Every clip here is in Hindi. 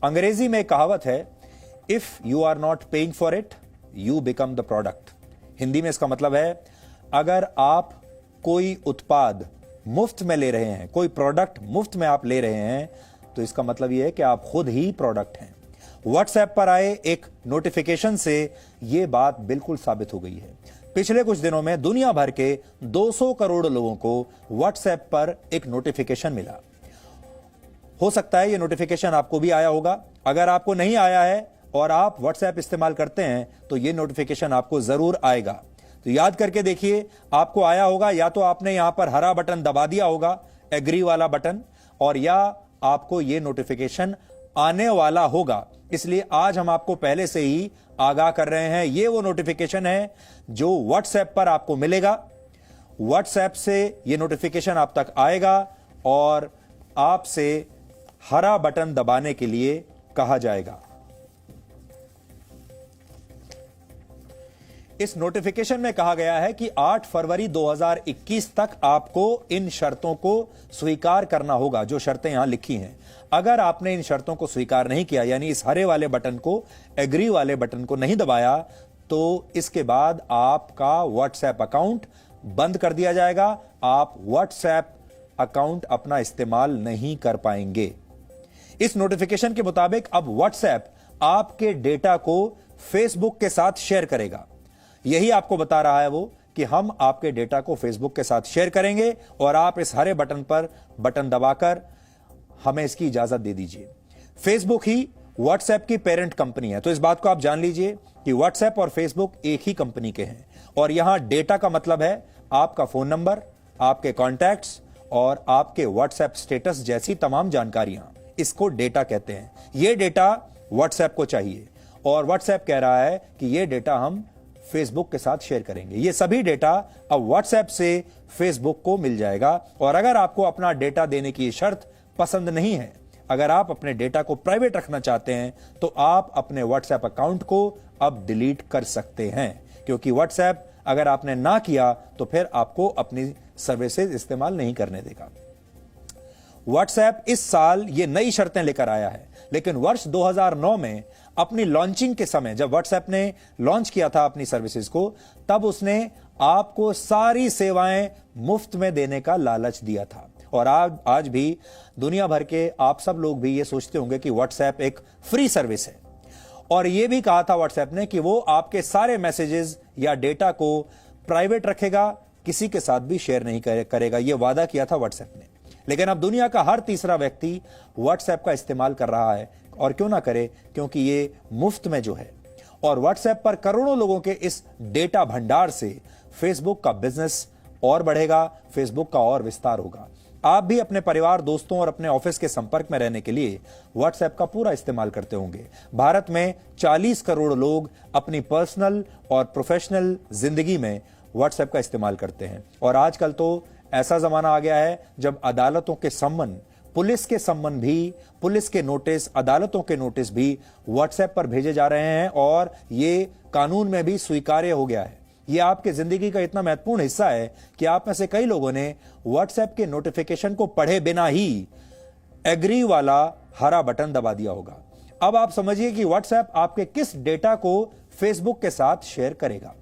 अंग्रेजी में एक कहावत है, if you are not paying for it you become the product. Hindi में इसका मतलब है, अगर आप कोई उत्पाद मुफ्त में ले रहे हैं, कोई प्रोडक्ट मुफ्त में आप ले रहे हैं, तो इसका मतलब यह है कि आप खुद ही प्रोडक्ट हैं। व्हाट्सएप पर आए एक नोटिफिकेशन से यह बात बिल्कुल साबित हो गई है। पिछले कुछ दिनों में दुनिया भर के 200 करोड़ लोगों को व्हाट्सएप पर एक नोटिफिकेशन मिला। हो सकता है यह नोटिफिकेशन आपको भी आया होगा। अगर आपको नहीं आया है और आप व्हाट्सएप इस्तेमाल करते हैं तो यह नोटिफिकेशन आपको जरूर आएगा। तो याद करके देखिए, आपको आया होगा, या तो आपने यहां पर हरा बटन दबा दिया होगा, एग्री वाला बटन, और या आपको यह नोटिफिकेशन आने वाला होगा। इसलिए आज हम आपको पहले से ही आगाह कर रहे हैं। यह वो नोटिफिकेशन है जो व्हाट्सएप पर आपको मिलेगा। व्हाट्सएप से यह नोटिफिकेशन आप तक आएगा और आपसे हरा बटन दबाने के लिए कहा जाएगा। इस नोटिफिकेशन में कहा गया है कि 8 फरवरी 2021 तक आपको इन शर्तों को स्वीकार करना होगा, जो शर्तें यहां लिखी हैं। अगर आपने इन शर्तों को स्वीकार नहीं किया, यानी इस हरे वाले बटन को, एग्री वाले बटन को नहीं दबाया, तो इसके बाद आपका व्हाट्सएप अकाउंट बंद कर दिया जाएगा। आप व्हाट्सएप अकाउंट अपना इस्तेमाल नहीं कर पाएंगे। इस नोटिफिकेशन के मुताबिक अब व्हाट्सएप आपके डेटा को फेसबुक के साथ शेयर करेगा। यही आपको बता रहा है वो कि हम आपके डेटा को फेसबुक के साथ शेयर करेंगे और आप इस हरे बटन पर बटन दबाकर हमें इसकी इजाजत दे दीजिए। फेसबुक ही व्हाट्सएप की पेरेंट कंपनी है, तो इस बात को आप जान लीजिए कि व्हाट्सएप और फेसबुक एक ही कंपनी के हैं। और यहां डेटा का मतलब है आपका फोन नंबर, आपके कॉन्टैक्ट्स और आपके व्हाट्सएप स्टेटस जैसी तमाम जानकारियां, इसको डेटा कहते हैं। यह डेटा व्हाट्सएप को चाहिए और व्हाट्सएप कह रहा है कि यह डेटा हम फेसबुक के साथ शेयर करेंगे। ये सभी डेटा अब व्हाट्सएप से फेसबुक को मिल जाएगा। और अगर आपको अपना डेटा देने की शर्त पसंद नहीं है, अगर आप अपने डेटा को प्राइवेट रखना चाहते हैं, तो आप अपने व्हाट्सएप अकाउंट को अब डिलीट कर सकते हैं, क्योंकि व्हाट्सएप अगर आपने ना किया तो फिर आपको अपनी सर्विसेज इस्तेमाल नहीं करने देगा। व्हाट्सएप इस साल ये नई शर्तें लेकर आया है, लेकिन वर्ष 2009 में अपनी लॉन्चिंग के समय, जब व्हाट्सएप ने लॉन्च किया था अपनी सर्विसेज को, तब उसने आपको सारी सेवाएं मुफ्त में देने का लालच दिया था। और आज भी दुनिया भर के आप सब लोग भी ये सोचते होंगे कि व्हाट्सएप एक फ्री सर्विस है। और यह भी कहा था व्हाट्सएप ने कि वो आपके सारे मैसेजेस या डेटा को प्राइवेट रखेगा, किसी के साथ भी शेयर नहीं करेगा। यह वादा किया था व्हाट्सएप ने। लेकिन अब दुनिया का हर तीसरा व्यक्ति व्हाट्सएप का इस्तेमाल कर रहा है, और क्यों ना करे, क्योंकि ये मुफ्त में जो है। और व्हाट्सएप पर करोड़ों लोगों के इस डेटा भंडार से फेसबुक का बिजनेस और बढ़ेगा, फेसबुक का और विस्तार होगा। आप भी अपने परिवार, दोस्तों और अपने ऑफिस के संपर्क में रहने के लिए व्हाट्सएप का पूरा इस्तेमाल करते होंगे। भारत में 40 करोड़ लोग अपनी पर्सनल और प्रोफेशनल जिंदगी में व्हाट्सएप का इस्तेमाल करते हैं। और आजकल तो ऐसा जमाना आ गया है जब अदालतों के सम्मन, पुलिस के सम्मन भी, पुलिस के नोटिस, अदालतों के नोटिस भी व्हाट्सएप पर भेजे जा रहे हैं, और ये कानून में भी स्वीकार्य हो गया है। ये आपके जिंदगी का इतना महत्वपूर्ण हिस्सा है कि आप में से कई लोगों ने व्हाट्सएप के नोटिफिकेशन को पढ़े बिना ही एग्री वाला हरा बटन दबा दिया होगा। अब आप समझिए कि व्हाट्सएप आपके किस डेटा को फेसबुक के साथ शेयर करेगा।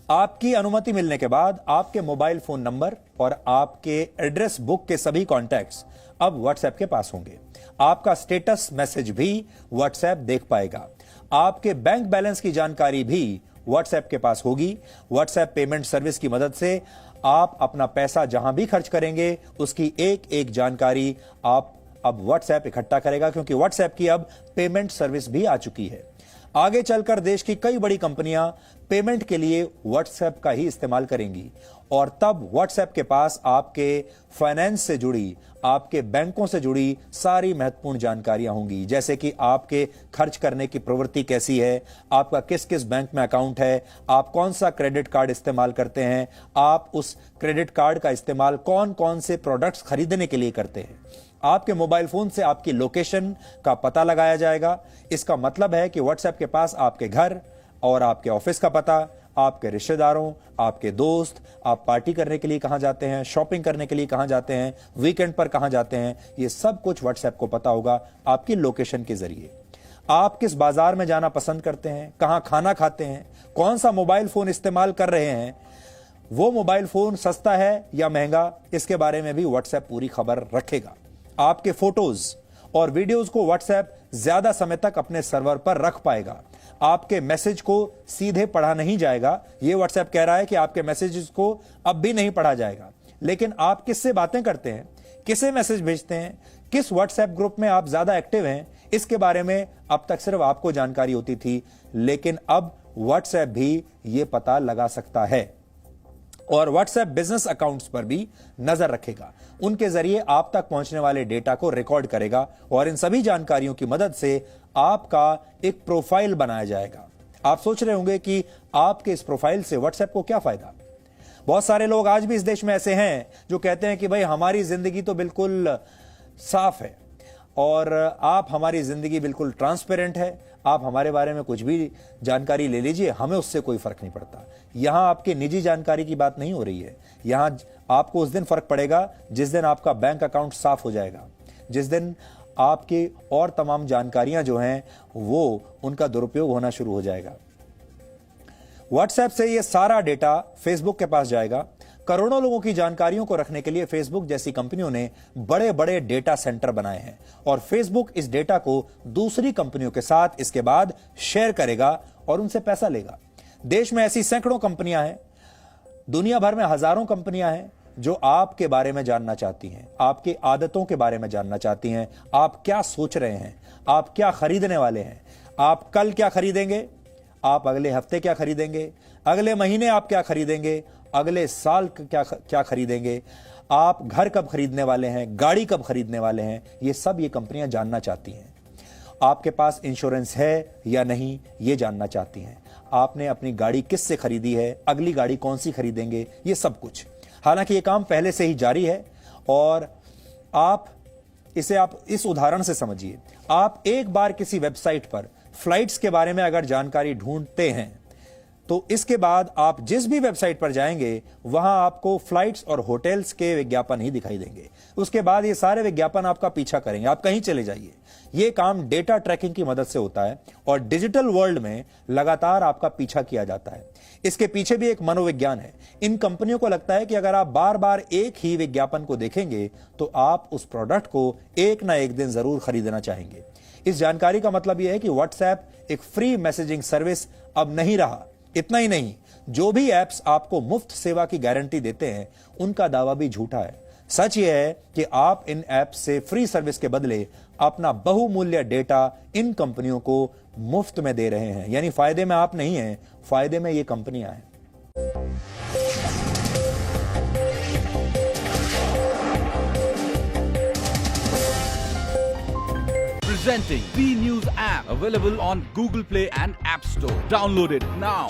आपकी अनुमति मिलने के बाद आपके मोबाइल फोन नंबर और आपके एड्रेस बुक के सभी कॉन्टैक्ट्स अब व्हाट्सएप के पास होंगे। आपका स्टेटस मैसेज भी व्हाट्सएप देख पाएगा। आपके बैंक बैलेंस की जानकारी भी व्हाट्सएप के पास होगी। व्हाट्सएप पेमेंट सर्विस की मदद से आप अपना पैसा जहां भी खर्च करेंगे, उसकी एक एक जानकारी आप अब व्हाट्सएप इकट्ठा करेगा, क्योंकि व्हाट्सएप की अब पेमेंट सर्विस भी आ चुकी है। आगे चलकर देश की कई बड़ी कंपनियां पेमेंट के लिए व्हाट्सएप का ही इस्तेमाल करेंगी, और तब व्हाट्सएप के पास आपके फाइनेंस से जुड़ी, आपके बैंकों से जुड़ी सारी महत्वपूर्ण जानकारियां होंगी, जैसे कि आपके खर्च करने की प्रवृत्ति कैसी है, आपका किस किस बैंक में अकाउंट है, आप कौन सा क्रेडिट कार्ड इस्तेमाल करते हैं, आप उस क्रेडिट कार्ड का इस्तेमाल कौन कौन से प्रोडक्ट्स खरीदने के लिए करते हैं। आपके मोबाइल फोन से आपकी लोकेशन का पता लगाया जाएगा। इसका मतलब है कि व्हाट्सएप के पास आपके घर और आपके ऑफिस का पता, आपके रिश्तेदारों, आपके दोस्त, आप पार्टी करने के लिए कहां जाते हैं, शॉपिंग करने के लिए कहां जाते हैं, वीकेंड पर कहां जाते हैं, ये सब कुछ व्हाट्सएप को पता होगा आपकी लोकेशन के जरिए। आप किस बाजार में जाना पसंद करते हैं, कहां खाना खाते हैं, कौन सा मोबाइल फोन इस्तेमाल कर रहे हैं, वो मोबाइल फोन सस्ता है या महंगा, इसके बारे में भी व्हाट्सएप पूरी खबर रखेगा। आपके फोटोज और वीडियोस को व्हाट्सएप ज्यादा समय तक अपने सर्वर पर रख पाएगा। आपके मैसेज को सीधे पढ़ा नहीं जाएगा। यह व्हाट्सएप कह रहा है कि आपके मैसेजेस को अब भी नहीं पढ़ा जाएगा। लेकिन आप किससे बातें करते हैं, किसे मैसेज भेजते हैं, किस व्हाट्सएप ग्रुप में आप ज्यादा एक्टिव हैं, इसके बारे में अब तक सिर्फ आपको जानकारी होती थी, लेकिन अब व्हाट्सएप भी यह पता लगा सकता है और व्हाट्सएप बिजनेस अकाउंट्स पर भी नजर रखेगा। उनके जरिए आप तक पहुंचने वाले डेटा को रिकॉर्ड करेगा और इन सभी जानकारियों की मदद से आपका एक प्रोफाइल बनाया जाएगा। आप सोच रहे होंगे कि आपके इस प्रोफाइल से व्हाट्सएप को क्या फायदा। बहुत सारे लोग आज भी इस देश में ऐसे हैं जो कहते हैं कि भाई हमारी जिंदगी तो बिल्कुल साफ है और आप हमारी जिंदगी बिल्कुल ट्रांसपेरेंट है, आप हमारे बारे में कुछ भी जानकारी ले लीजिए, हमें उससे कोई फर्क नहीं पड़ता। यहां आपके निजी जानकारी की बात नहीं हो रही है। यहां आपको उस दिन फर्क पड़ेगा जिस दिन आपका बैंक अकाउंट साफ हो जाएगा, जिस दिन आपकी और तमाम जानकारियां जो हैं वो उनका दुरुपयोग होना शुरू हो जाएगा। व्हाट्सएप से ये सारा डेटा फेसबुक के पास जाएगा। करोड़ों लोगों की जानकारियों को रखने के लिए फेसबुक जैसी कंपनियों ने बड़े बड़े डेटा सेंटर बनाए हैं और फेसबुक इस डेटा को दूसरी कंपनियों के साथ इसके बाद शेयर करेगा और उनसे पैसा लेगा। देश में ऐसी सैकड़ों कंपनियां हैं, दुनिया भर में हजारों कंपनियां हैं जो आपके बारे में जानना चाहती हैं, आपकी आदतों के बारे में जानना चाहती हैं, आप क्या सोच रहे हैं, आप क्या खरीदने वाले हैं, आप कल क्या खरीदेंगे, आप अगले हफ्ते क्या खरीदेंगे, अगले महीने आप क्या खरीदेंगे, अगले साल क्या खरीदेंगे, आप घर कब खरीदने वाले हैं, गाड़ी कब खरीदने वाले हैं, ये सब ये कंपनियां जानना चाहती हैं। आपके पास इंश्योरेंस है या नहीं ये जानना चाहती हैं। आपने अपनी गाड़ी किससे खरीदी है, अगली गाड़ी कौन सी खरीदेंगे, ये सब कुछ। हालांकि ये काम पहले से ही जारी है और आप इस उदाहरण से समझिए। आप एक बार किसी वेबसाइट पर फ्लाइट्स के बारे में अगर जानकारी ढूंढते हैं तो इसके बाद आप जिस भी वेबसाइट पर जाएंगे वहां आपको फ्लाइट्स और होटल्स के विज्ञापन ही दिखाई देंगे। उसके बाद ये सारे विज्ञापन आपका पीछा करेंगे, आप कहीं चले जाइए। ये काम डेटा ट्रैकिंग की मदद से होता है और डिजिटल वर्ल्ड में लगातार आपका पीछा किया जाता है। इसके पीछे भी एक मनोविज्ञान है। इन कंपनियों को लगता है कि अगर आप बार बार एक ही विज्ञापन को देखेंगे तो आप उस प्रोडक्ट को एक ना एक दिन जरूर खरीदना चाहेंगे। इस जानकारी का मतलब यह है कि व्हाट्सएप एक फ्री मैसेजिंग सर्विस अब नहीं रहा। इतना ही नहीं, जो भी ऐप्स आपको मुफ्त सेवा की गारंटी देते हैं उनका दावा भी झूठा है। सच यह है कि आप इन ऐप्स से फ्री सर्विस के बदले अपना बहुमूल्य डेटा इन कंपनियों को मुफ्त में दे रहे हैं। यानी फायदे में आप नहीं हैं, फायदे में ये कंपनियां हैं। Presenting B News app, available on Google Play and App Store. Download it now.